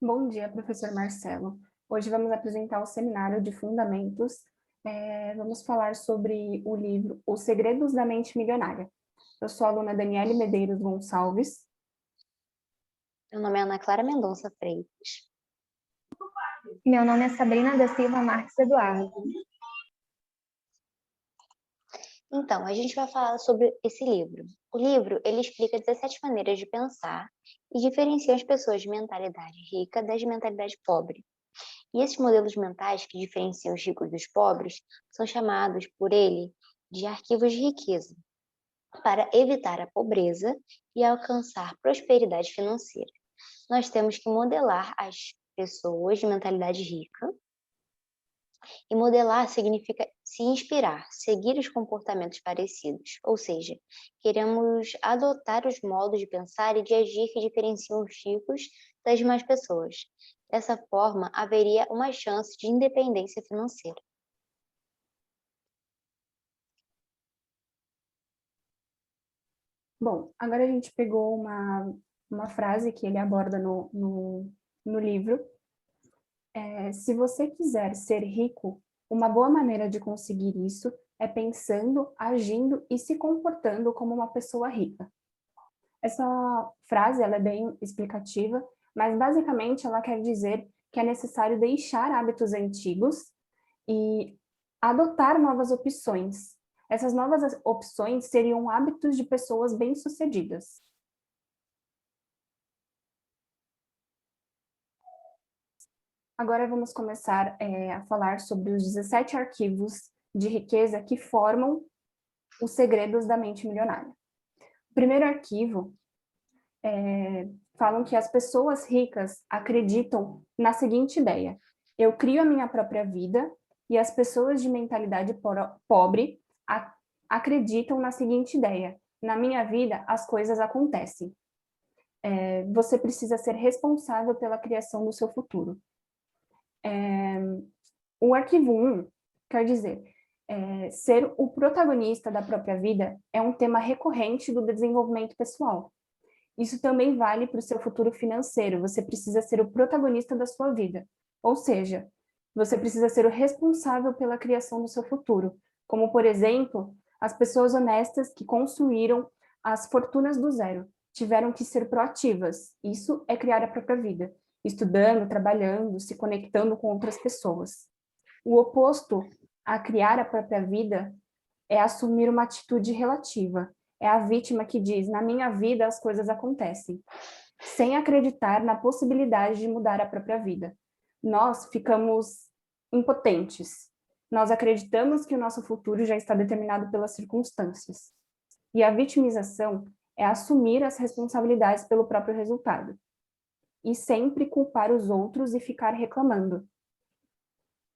Bom dia, professor Marcelo. Hoje vamos apresentar o seminário de Fundamentos. Vamos falar sobre o livro Os Segredos da Mente Milionária. Eu sou a aluna Daniele Medeiros Gonçalves. Meu nome é Ana Clara Mendonça Freitas. Meu nome é Sabrina da Silva Marques Eduardo. Então, a gente vai falar sobre esse livro. O livro, ele explica 17 maneiras de pensar e diferencia as pessoas de mentalidade rica das de mentalidade pobre. E esses modelos mentais que diferenciam os ricos dos pobres são chamados por ele de arquivos de riqueza, para evitar a pobreza e alcançar prosperidade financeira. Nós temos que modelar as pessoas de mentalidade rica. E modelar significa se inspirar, seguir os comportamentos parecidos, ou seja, queremos adotar os modos de pensar e de agir que diferenciam os ricos das demais pessoas. Dessa forma, haveria uma chance de independência financeira. Bom, agora a gente pegou uma frase que ele aborda no livro. Se você quiser ser rico, uma boa maneira de conseguir isso é pensando, agindo e se comportando como uma pessoa rica. Essa frase ela é bem explicativa, mas basicamente ela quer dizer que é necessário deixar hábitos antigos e adotar novas opções. Essas novas opções seriam hábitos de pessoas bem-sucedidas. Agora vamos começar a falar sobre os 17 arquivos de riqueza que formam os segredos da mente milionária. O primeiro arquivo falam que as pessoas ricas acreditam na seguinte ideia: eu crio a minha própria vida, e as pessoas de mentalidade pobre acreditam na seguinte ideia: na minha vida as coisas acontecem. Você precisa ser responsável pela criação do seu futuro. O arquivo 1 quer dizer, ser o protagonista da própria vida é um tema recorrente do desenvolvimento pessoal. Isso também vale para o seu futuro financeiro. Você precisa ser o protagonista da sua vida. Ou seja, você precisa ser o responsável pela criação do seu futuro. Como, por exemplo, as pessoas honestas que construíram as fortunas do zero. Tiveram que ser proativas. Isso é criar a própria vida. Estudando, trabalhando, se conectando com outras pessoas. O oposto a criar a própria vida é assumir uma atitude relativa. É a vítima que diz: na minha vida as coisas acontecem, sem acreditar na possibilidade de mudar a própria vida. Nós ficamos impotentes. Nós acreditamos que o nosso futuro já está determinado pelas circunstâncias. E a vitimização é assumir as responsabilidades pelo próprio resultado. E sempre culpar os outros e ficar reclamando.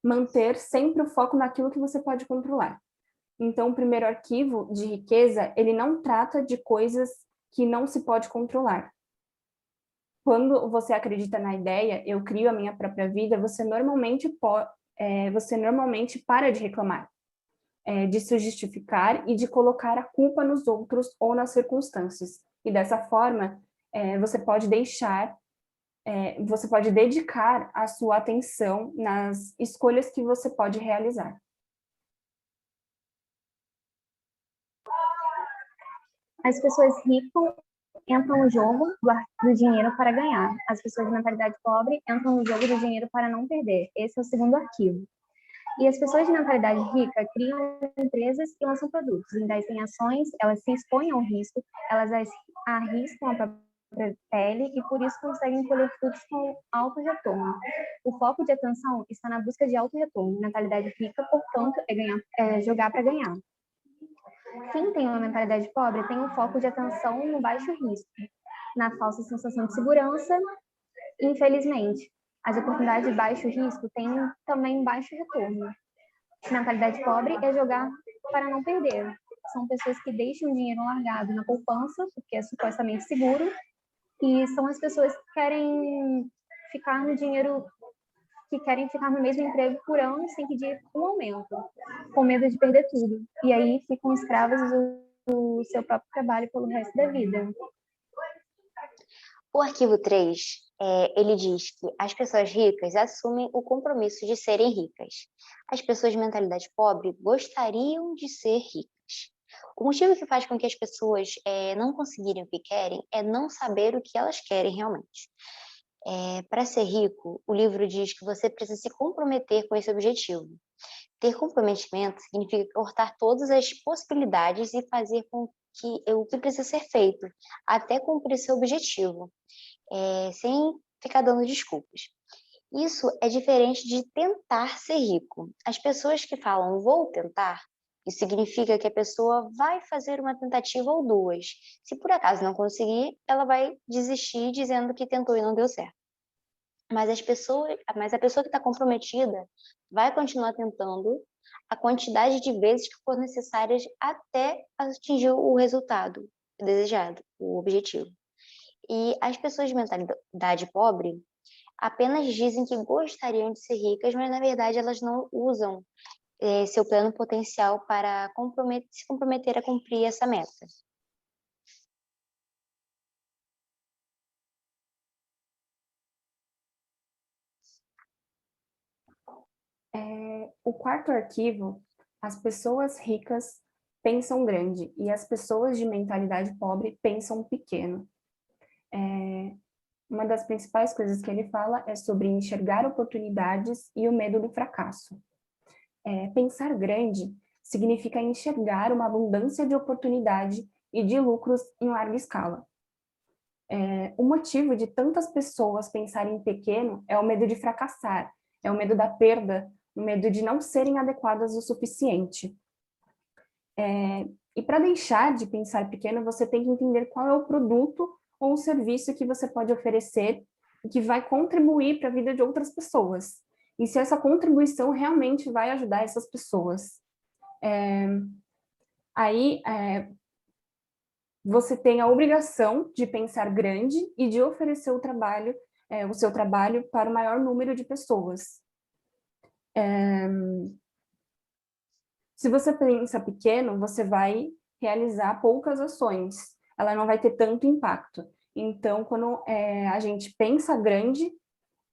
Manter sempre o foco naquilo que você pode controlar. Então, o primeiro arquivo de riqueza, ele não trata de coisas que não se pode controlar. Quando você acredita na ideia, eu crio a minha própria vida, você normalmente para de reclamar, de se justificar e de colocar a culpa nos outros ou nas circunstâncias. E dessa forma, você pode dedicar a sua atenção nas escolhas que você pode realizar. As pessoas ricas entram no jogo do dinheiro para ganhar. As pessoas de mentalidade pobre entram no jogo do dinheiro para não perder. Esse é o segundo arquivo. E as pessoas de mentalidade rica criam empresas e lançam produtos, investem em ações, elas se expõem ao risco, elas arriscam a própria pele e por isso conseguem colher frutos com alto retorno. O foco de atenção está na busca de alto retorno. Mentalidade rica, portanto, é jogar para ganhar. Quem tem uma mentalidade pobre tem um foco de atenção no baixo risco, na falsa sensação de segurança. Infelizmente, as oportunidades de baixo risco têm também baixo retorno. Mentalidade pobre é jogar para não perder. São pessoas que deixam o dinheiro largado na poupança, porque é supostamente seguro, e são as pessoas que querem ficar no mesmo emprego por anos sem pedir um aumento, com medo de perder tudo. E aí ficam escravas do seu próprio trabalho pelo resto da vida. O arquivo 3 Ele diz que as pessoas ricas assumem o compromisso de serem ricas. As pessoas de mentalidade pobre gostariam de ser ricas. O motivo que faz com que as pessoas não conseguirem o que querem é não saber o que elas querem realmente. Para ser rico, o livro diz que você precisa se comprometer com esse objetivo. Ter comprometimento significa cortar todas as possibilidades e fazer com que o que precisa ser feito até cumprir seu objetivo, sem ficar dando desculpas. Isso é diferente de tentar ser rico. As pessoas que falam vou tentar, isso significa que a pessoa vai fazer uma tentativa ou duas. Se por acaso não conseguir, ela vai desistir dizendo que tentou e não deu certo. Mas a pessoa que está comprometida vai continuar tentando a quantidade de vezes que for necessárias até atingir o resultado desejado, o objetivo. E as pessoas de mentalidade pobre apenas dizem que gostariam de ser ricas, mas na verdade elas não usam seu pleno potencial para se comprometer a cumprir essa meta. O quarto arquivo, as pessoas ricas pensam grande e as pessoas de mentalidade pobre pensam pequeno. Uma das principais coisas que ele fala é sobre enxergar oportunidades e o medo do fracasso. Pensar grande significa enxergar uma abundância de oportunidade e de lucros em larga escala. O motivo de tantas pessoas pensarem pequeno é o medo de fracassar, é o medo da perda, o medo de não serem adequadas o suficiente. E para deixar de pensar pequeno, você tem que entender qual é o produto ou o serviço que você pode oferecer e que vai contribuir para a vida de outras pessoas. E se essa contribuição realmente vai ajudar essas pessoas. Aí, você tem a obrigação de pensar grande e de oferecer o seu trabalho para o maior número de pessoas. Se você pensa pequeno, você vai realizar poucas ações, ela não vai ter tanto impacto. Então, quando a gente pensa grande,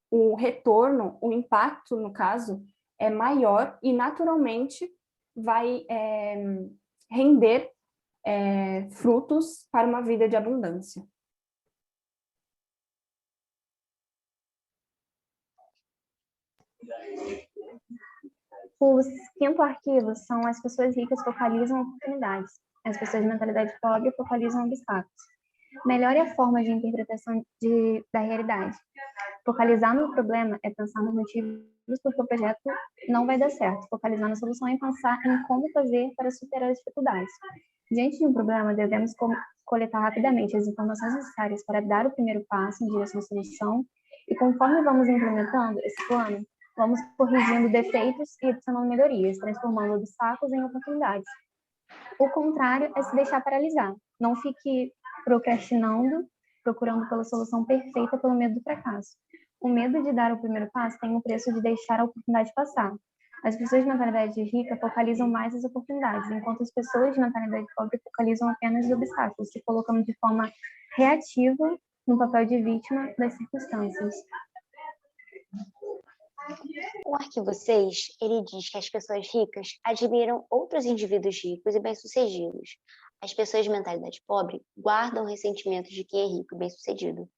o retorno, o impacto, no caso, é maior e naturalmente vai render frutos para uma vida de abundância. Os quinto arquivos são as pessoas ricas focalizam oportunidades, as pessoas de mentalidade pobre focalizam obstáculos. Melhore a forma de interpretação da realidade. Focalizar no problema é pensar nos motivos porque o projeto não vai dar certo. Focalizar na solução é pensar em como fazer para superar as dificuldades. Diante de um problema, devemos coletar rapidamente as informações necessárias para dar o primeiro passo em direção à solução e, conforme vamos implementando esse plano, vamos corrigindo defeitos e adicionando melhorias, transformando obstáculos em oportunidades. O contrário é se deixar paralisar. Não fique procrastinando, procurando pela solução perfeita pelo medo do fracasso. O medo de dar o primeiro passo tem o preço de deixar a oportunidade passar. As pessoas de mentalidade rica focalizam mais as oportunidades, enquanto as pessoas de mentalidade pobre focalizam apenas os obstáculos, se colocando de forma reativa no papel de vítima das circunstâncias. O arquivo 6, ele diz que as pessoas ricas admiram outros indivíduos ricos e bem-sucedidos. As pessoas de mentalidade pobre guardam ressentimento de quem é rico e bem-sucedido.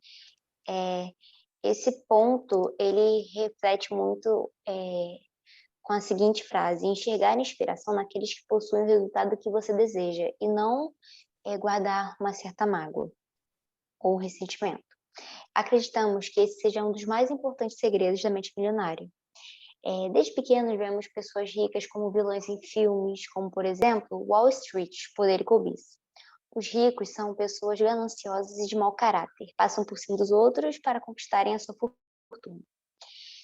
Esse ponto, ele reflete muito com a seguinte frase: enxergar inspiração naqueles que possuem o resultado que você deseja e não guardar uma certa mágoa ou ressentimento. Acreditamos que esse seja um dos mais importantes segredos da mente milionária. Desde pequenos vemos pessoas ricas como vilões em filmes, como, por exemplo, Wall Street, Poder e Cobiça. Os ricos são pessoas gananciosas e de mau caráter, passam por cima dos outros para conquistarem a sua fortuna.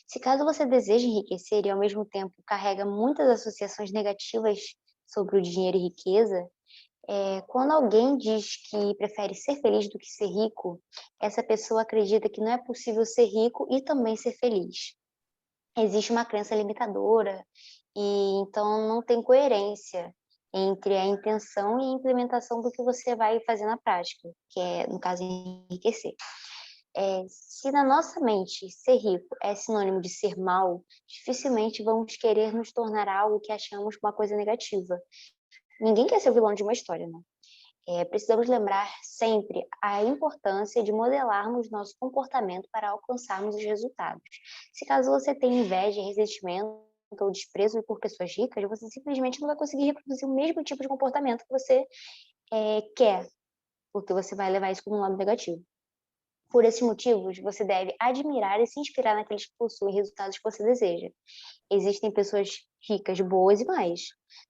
Se caso você deseja enriquecer e ao mesmo tempo carrega muitas associações negativas sobre o dinheiro e riqueza, quando alguém diz que prefere ser feliz do que ser rico, essa pessoa acredita que não é possível ser rico e também ser feliz. Existe uma crença limitadora e então não tem coerência entre a intenção e a implementação do que você vai fazer na prática, que é, no caso, enriquecer. Se na nossa mente ser rico é sinônimo de ser mal, dificilmente vamos querer nos tornar algo que achamos uma coisa negativa. Ninguém quer ser o vilão de uma história, né? Precisamos lembrar sempre a importância de modelarmos nosso comportamento para alcançarmos os resultados. Se caso você tem inveja, ressentimento ou desprezo por pessoas ricas, você simplesmente não vai conseguir reproduzir o mesmo tipo de comportamento que você quer, porque você vai levar isso como um lado negativo. Por esses motivos, você deve admirar e se inspirar naqueles que possuem resultados que você deseja. Existem pessoas ricas, boas e más,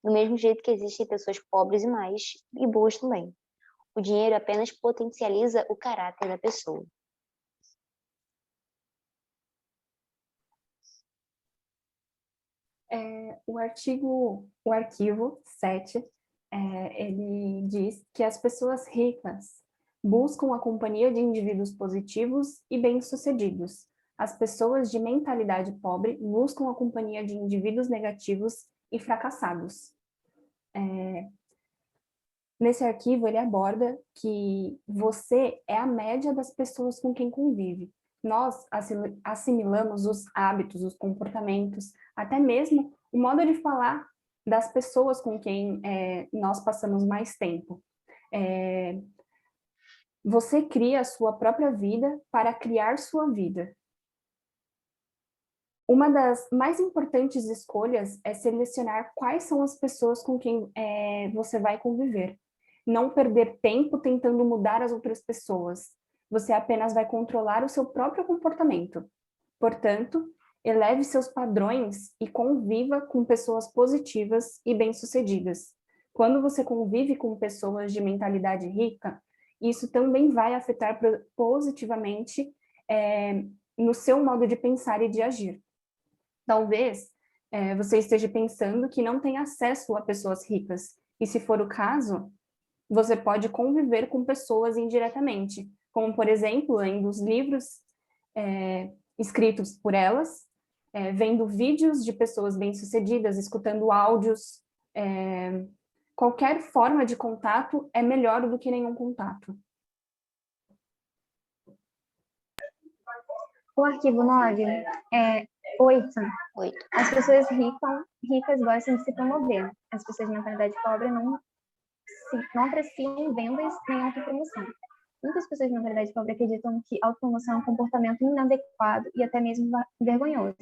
do mesmo jeito que existem pessoas pobres e más e boas também. O dinheiro apenas potencializa o caráter da pessoa. O arquivo 7, ele diz que as pessoas ricas buscam a companhia de indivíduos positivos e bem-sucedidos. As pessoas de mentalidade pobre buscam a companhia de indivíduos negativos e fracassados. Nesse arquivo, ele aborda que você é a média das pessoas com quem convive. Nós assimilamos os hábitos, os comportamentos, até mesmo o modo de falar das pessoas com quem nós passamos mais tempo. Você cria a sua própria vida para criar sua vida. Uma das mais importantes escolhas é selecionar quais são as pessoas com quem você vai conviver. Não perder tempo tentando mudar as outras pessoas. Você apenas vai controlar o seu próprio comportamento. Portanto, eleve seus padrões e conviva com pessoas positivas e bem-sucedidas. Quando você convive com pessoas de mentalidade rica, isso também vai afetar positivamente no seu modo de pensar e de agir. Talvez você esteja pensando que não tem acesso a pessoas ricas, e se for o caso, você pode conviver com pessoas indiretamente, como, por exemplo, lendo os livros escritos por elas, vendo vídeos de pessoas bem-sucedidas, escutando áudios. Qualquer forma de contato é melhor do que nenhum contato. O arquivo 9 é 8. 8. As pessoas ricas gostam de se promover. As pessoas de mentalidade pobre não apreciam vendas nem autopromoção. Muitas pessoas de mentalidade pobre acreditam que autopromoção é um comportamento inadequado e até mesmo vergonhoso.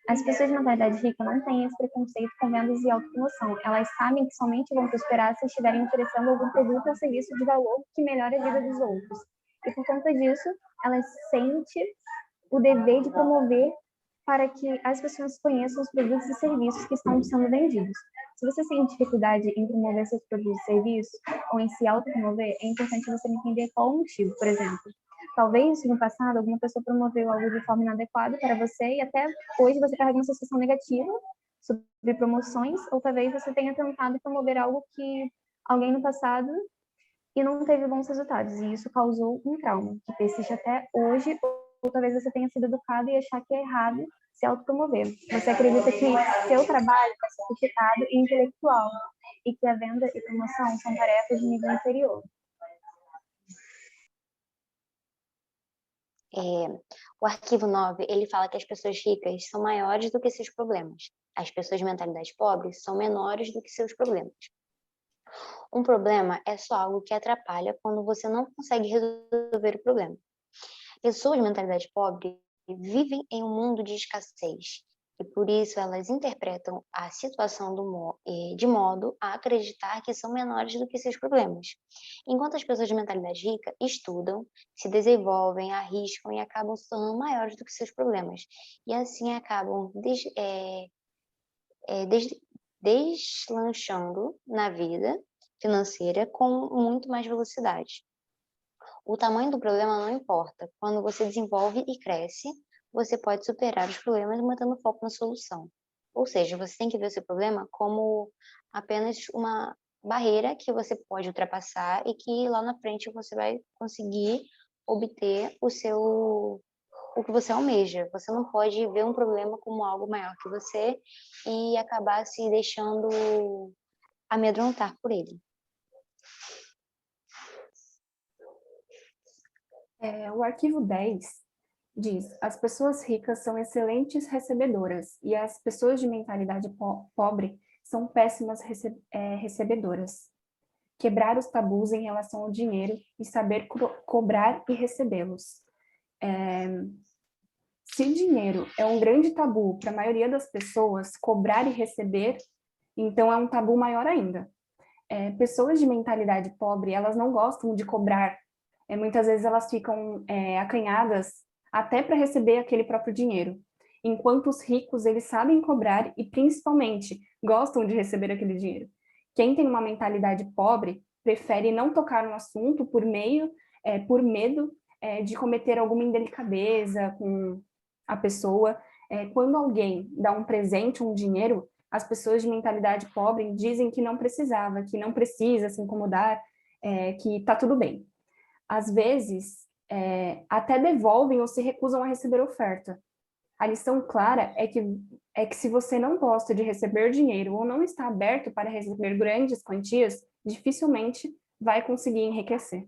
As pessoas de mentalidade rica não têm esse preconceito com vendas e autopromoção. Elas sabem que somente vão prosperar se estiverem oferecendo algum produto ou serviço de valor que melhore a vida dos outros. E por conta disso, elas sentem o dever de promover para que as pessoas conheçam os produtos e serviços que estão sendo vendidos. Se você sente dificuldade em promover seus produtos e serviços, ou em se autopromover, é importante você entender qual o motivo. Por exemplo, talvez no passado alguma pessoa promoveu algo de forma inadequada para você e até hoje você carrega uma sensação negativa sobre promoções, ou talvez você tenha tentado promover algo que alguém no passado e não teve bons resultados, e isso causou um trauma que persiste até hoje, ou talvez você tenha sido educado e achar que é errado se autopromover. Você acredita que seu trabalho é sofisticado e intelectual, e que a venda e promoção são tarefas de nível inferior. O arquivo 9, ele fala que as pessoas ricas são maiores do que seus problemas. As pessoas de mentalidade pobre são menores do que seus problemas. Um problema é só algo que atrapalha quando você não consegue resolver o problema. Pessoas de mentalidade pobre vivem em um mundo de escassez e por isso elas interpretam a situação de modo a acreditar que são menores do que seus problemas. Enquanto as pessoas de mentalidade rica estudam, se desenvolvem, arriscam e acabam se tornando maiores do que seus problemas. E assim acabam deslanchando na vida financeira com muito mais velocidade. O tamanho do problema não importa. Quando você desenvolve e cresce, você pode superar os problemas mantendo foco na solução. Ou seja, você tem que ver o seu problema como apenas uma barreira que você pode ultrapassar e que lá na frente você vai conseguir obter o que você almeja. Você não pode ver um problema como algo maior que você e acabar se deixando amedrontar por ele. O arquivo 10 diz: as pessoas ricas são excelentes recebedoras e as pessoas de mentalidade pobre são péssimas recebedoras. Quebrar os tabus em relação ao dinheiro e saber cobrar e recebê-los. Se dinheiro é um grande tabu para a maioria das pessoas, cobrar e receber, então é um tabu maior ainda. Pessoas de mentalidade pobre, elas não gostam de cobrar. Muitas vezes elas ficam acanhadas até para receber aquele próprio dinheiro. Enquanto os ricos, eles sabem cobrar e, principalmente, gostam de receber aquele dinheiro. Quem tem uma mentalidade pobre prefere não tocar no assunto por medo de cometer alguma indelicadeza com a pessoa. Quando alguém dá um presente, um dinheiro, as pessoas de mentalidade pobre dizem que não precisava, que não precisa se incomodar, que está tudo bem. Às vezes, até devolvem ou se recusam a receber oferta. A lição clara é que se você não gosta de receber dinheiro ou não está aberto para receber grandes quantias, dificilmente vai conseguir enriquecer.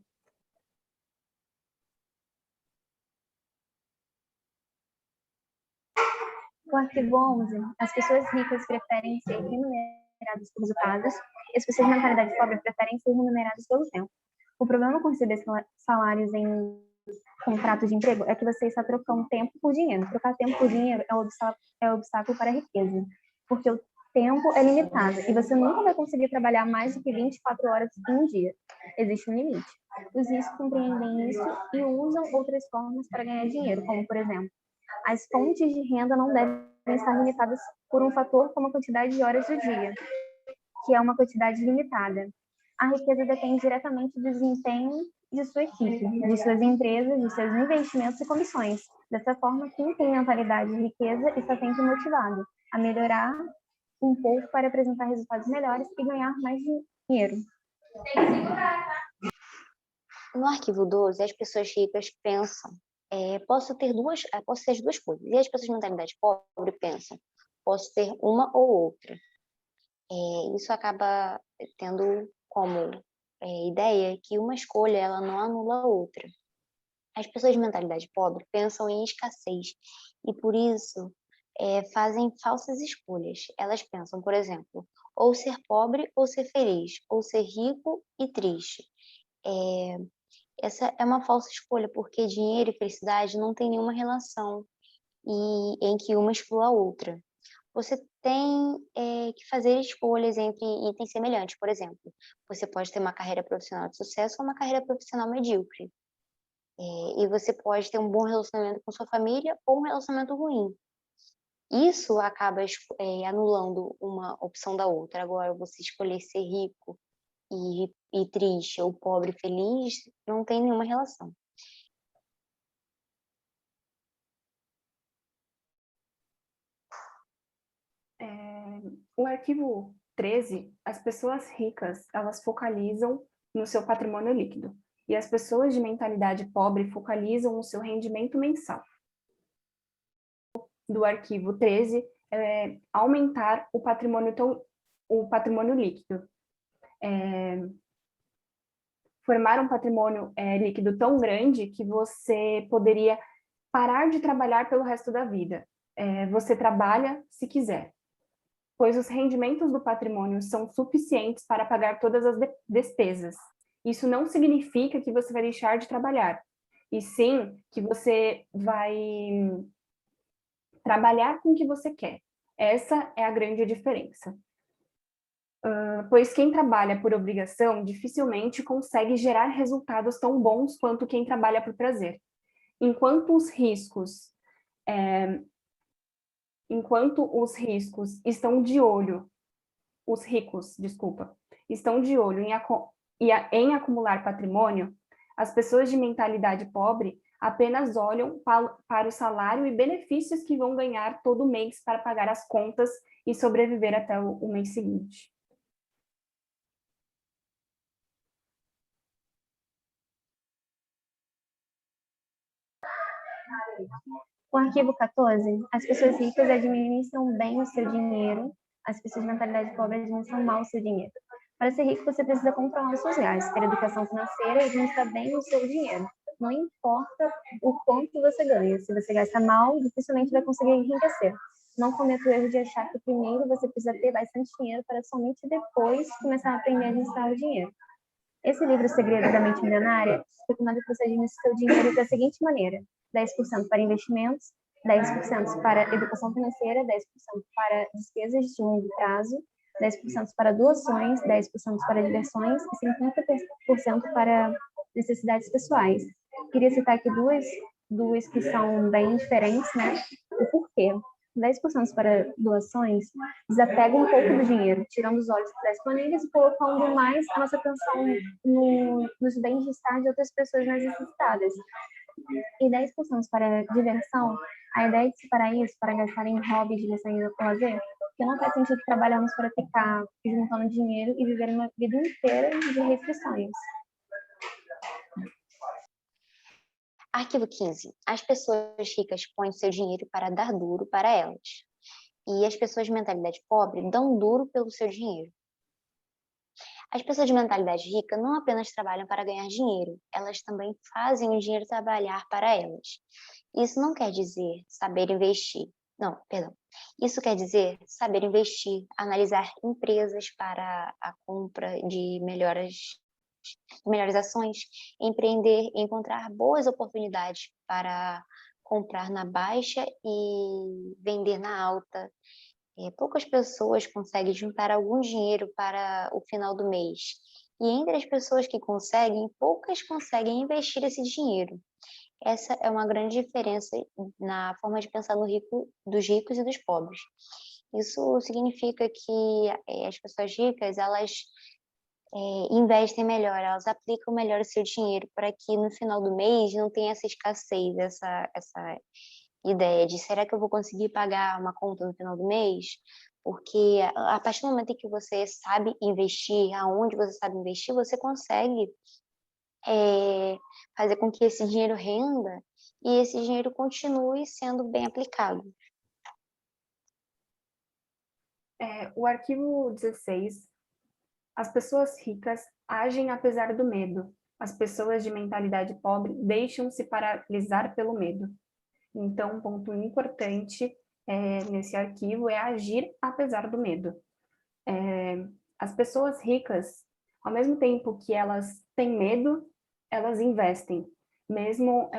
O arquivo 11, as pessoas ricas preferem ser remuneradas por resultados e as pessoas de mentalidade pobre preferem ser remuneradas pelo tempo. O problema com receber salários em contrato de emprego é que você está trocando tempo por dinheiro. Trocar tempo por dinheiro é um obstáculo para a riqueza, porque o tempo é limitado e você nunca vai conseguir trabalhar mais do que 24 horas em um dia. Existe um limite. Os ricos compreendem isso e usam outras formas para ganhar dinheiro, como, por exemplo, as fontes de renda não devem estar limitadas por um fator como a quantidade de horas do dia, que é uma quantidade limitada. A riqueza depende diretamente do desempenho de sua equipe, de suas empresas, de seus investimentos e comissões. Dessa forma, quem tem mentalidade de riqueza está sempre motivado a melhorar um pouco para apresentar resultados melhores e ganhar mais dinheiro. No arquivo 12, as pessoas ricas pensam, posso ter as duas coisas. E as pessoas de mentalidade pobre pensam, posso ter uma ou outra. Isso acaba tendo como ideia que uma escolha ela não anula a outra. As pessoas de mentalidade pobre pensam em escassez e por isso fazem falsas escolhas. Elas pensam, por exemplo, ou ser pobre ou ser feliz, ou ser rico e triste. Essa é uma falsa escolha, porque dinheiro e felicidade não tem nenhuma relação e em que uma exclua a outra. Você tem que fazer escolhas entre itens semelhantes. Por exemplo, você pode ter uma carreira profissional de sucesso ou uma carreira profissional medíocre. E você pode ter um bom relacionamento com sua família ou um relacionamento ruim. Isso acaba anulando uma opção da outra. Agora, você escolher ser rico e triste ou pobre e feliz não tem nenhuma relação. O arquivo 13, as pessoas ricas, elas focalizam no seu patrimônio líquido, e as pessoas de mentalidade pobre focalizam no seu rendimento mensal. Do arquivo 13, aumentar o patrimônio líquido. Formar um patrimônio líquido tão grande que você poderia parar de trabalhar pelo resto da vida. Você trabalha se quiser, pois os rendimentos do patrimônio são suficientes para pagar todas as despesas. Isso não significa que você vai deixar de trabalhar, e sim que você vai trabalhar com o que você quer. Essa é a grande diferença. Pois quem trabalha por obrigação dificilmente consegue gerar resultados tão bons quanto quem trabalha por prazer. Enquanto os ricos estão de olho em acumular patrimônio, as pessoas de mentalidade pobre apenas olham para o salário e benefícios que vão ganhar todo mês para pagar as contas e sobreviver até o mês seguinte. O arquivo 14, as pessoas ricas administram bem o seu dinheiro, as pessoas de mentalidade pobre administram mal o seu dinheiro. Para ser rico, você precisa controlar os seus gastos, ter educação financeira e administrar bem o seu dinheiro. Não importa o quanto você ganha. Se você gasta mal, dificilmente vai conseguir enriquecer. Não cometa o erro de achar que primeiro você precisa ter bastante dinheiro para somente depois começar a aprender a administrar o dinheiro. Esse livro, O Segredo da Mente Milionária, recomenda que você administre seu dinheiro da seguinte maneira: 10% para investimentos, 10% para educação financeira, 10% para despesas de longo prazo, 10% para doações, 10% para diversões e 50% para necessidades pessoais. Queria citar aqui duas que são bem diferentes, né? O porquê. 10% para doações desapega um pouco do dinheiro, tirando os olhos das planilhas e colocando mais a nossa atenção nos bem-estar de outras pessoas mais necessitadas. E 10% para diversão, a ideia de separar isso para gastar em hobbies, diversão e lazer, porque não faz sentido trabalharmos para ficar juntando dinheiro e viver uma vida inteira de restrições. Arquivo 15. As pessoas ricas põem seu dinheiro para dar duro para elas. E as pessoas de mentalidade pobre dão duro pelo seu dinheiro. As pessoas de mentalidade rica não apenas trabalham para ganhar dinheiro, elas também fazem o dinheiro trabalhar para elas. Isso não quer dizer saber investir. Não, perdão. Isso quer dizer saber investir, analisar empresas para a compra de melhores ações, empreender, encontrar boas oportunidades para comprar na baixa e vender na alta. Poucas pessoas conseguem juntar algum dinheiro para o final do mês. E entre as pessoas que conseguem, poucas conseguem investir esse dinheiro. Essa é uma grande diferença na forma de pensar dos ricos e dos pobres. Isso significa que as pessoas ricas, elas investem melhor, elas aplicam melhor o seu dinheiro para que no final do mês não tenha essa escassez, essa ideia de será que eu vou conseguir pagar uma conta no final do mês? Porque a partir do momento em que você sabe investir, aonde você sabe investir, você consegue fazer com que esse dinheiro renda e esse dinheiro continue sendo bem aplicado. O arquivo 16. As pessoas ricas agem apesar do medo. As pessoas de mentalidade pobre deixam-se paralisar pelo medo. Então, um ponto importante nesse arquivo é agir apesar do medo. As pessoas ricas, ao mesmo tempo que elas têm medo, elas investem, mesmo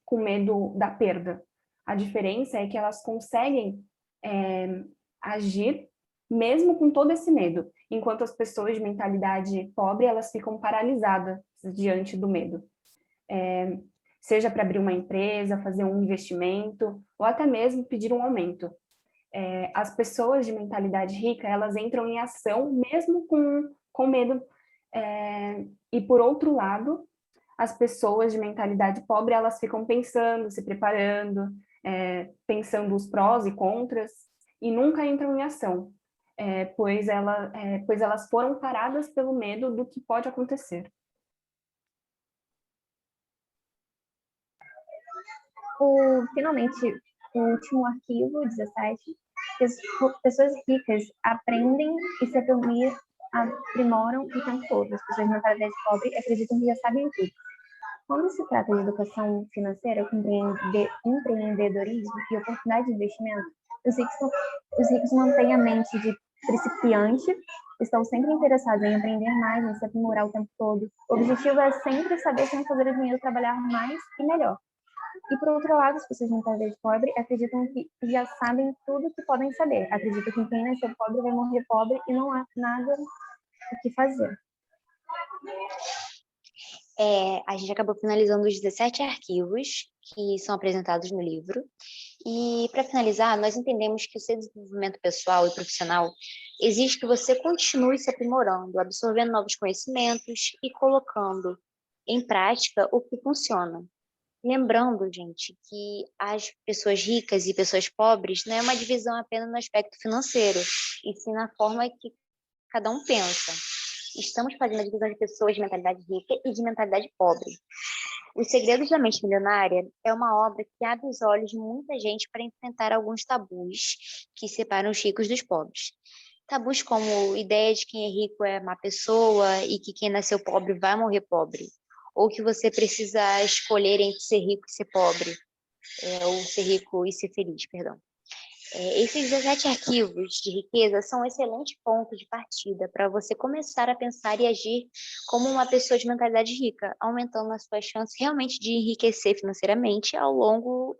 com medo da perda. A diferença é que elas conseguem agir mesmo com todo esse medo, enquanto as pessoas de mentalidade pobre, elas ficam paralisadas diante do medo. Seja para abrir uma empresa, fazer um investimento, ou até mesmo pedir um aumento. As pessoas de mentalidade rica, elas entram em ação mesmo com medo. E, por outro lado, as pessoas de mentalidade pobre, elas ficam pensando, se preparando, pensando os prós e contras, e nunca entram em ação, pois elas foram paradas pelo medo do que pode acontecer. Finalmente, o último arquivo, 17, pessoas ricas aprendem e se aprimoram o tempo todo. As pessoas de mentalidade pobre acreditam que já sabem tudo. Quando se trata de educação financeira, empreendedorismo e oportunidade de investimento, os ricos mantêm a mente de principiante, estão sempre interessados em aprender mais, em se aprimorar o tempo todo. O objetivo é sempre saber como fazer o dinheiro trabalhar mais e melhor. E, por outro lado, as pessoas de mentalidade pobre acreditam que já sabem tudo que podem saber. Acreditam que quem nasceu pobre vai morrer pobre e não há nada o que fazer. A gente acabou finalizando os 17 arquivos que são apresentados no livro. E, para finalizar, nós entendemos que o seu desenvolvimento pessoal e profissional exige que você continue se aprimorando, absorvendo novos conhecimentos e colocando em prática o que funciona. Lembrando, gente, que as pessoas ricas e pessoas pobres não é uma divisão apenas no aspecto financeiro, e sim na forma que cada um pensa. Estamos fazendo a divisão de pessoas de mentalidade rica e de mentalidade pobre. Os Segredos da Mente Milionária é uma obra que abre os olhos de muita gente para enfrentar alguns tabus que separam os ricos dos pobres. Tabus como ideia de quem é rico é má pessoa e que quem nasceu pobre vai morrer pobre. ou que você precisa escolher entre ser rico e ser pobre, ou ser rico e ser feliz, perdão. Esses 17 arquivos de riqueza são um excelente ponto de partida para você começar a pensar e agir como uma pessoa de mentalidade rica, aumentando as suas chances realmente de enriquecer financeiramente a longo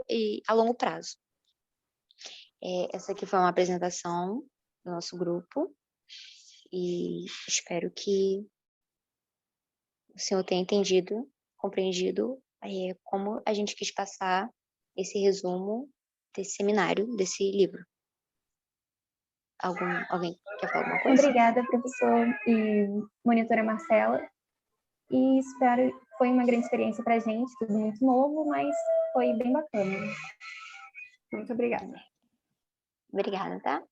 prazo. Essa aqui foi uma apresentação do nosso grupo e espero que o senhor tenha entendido, compreendido como a gente quis passar esse resumo desse seminário, desse livro. Alguém quer falar alguma coisa? Obrigada, professor e monitora Marcela. E espero, foi uma grande experiência para a gente, tudo muito novo, mas foi bem bacana. Muito obrigada. Obrigada, tá?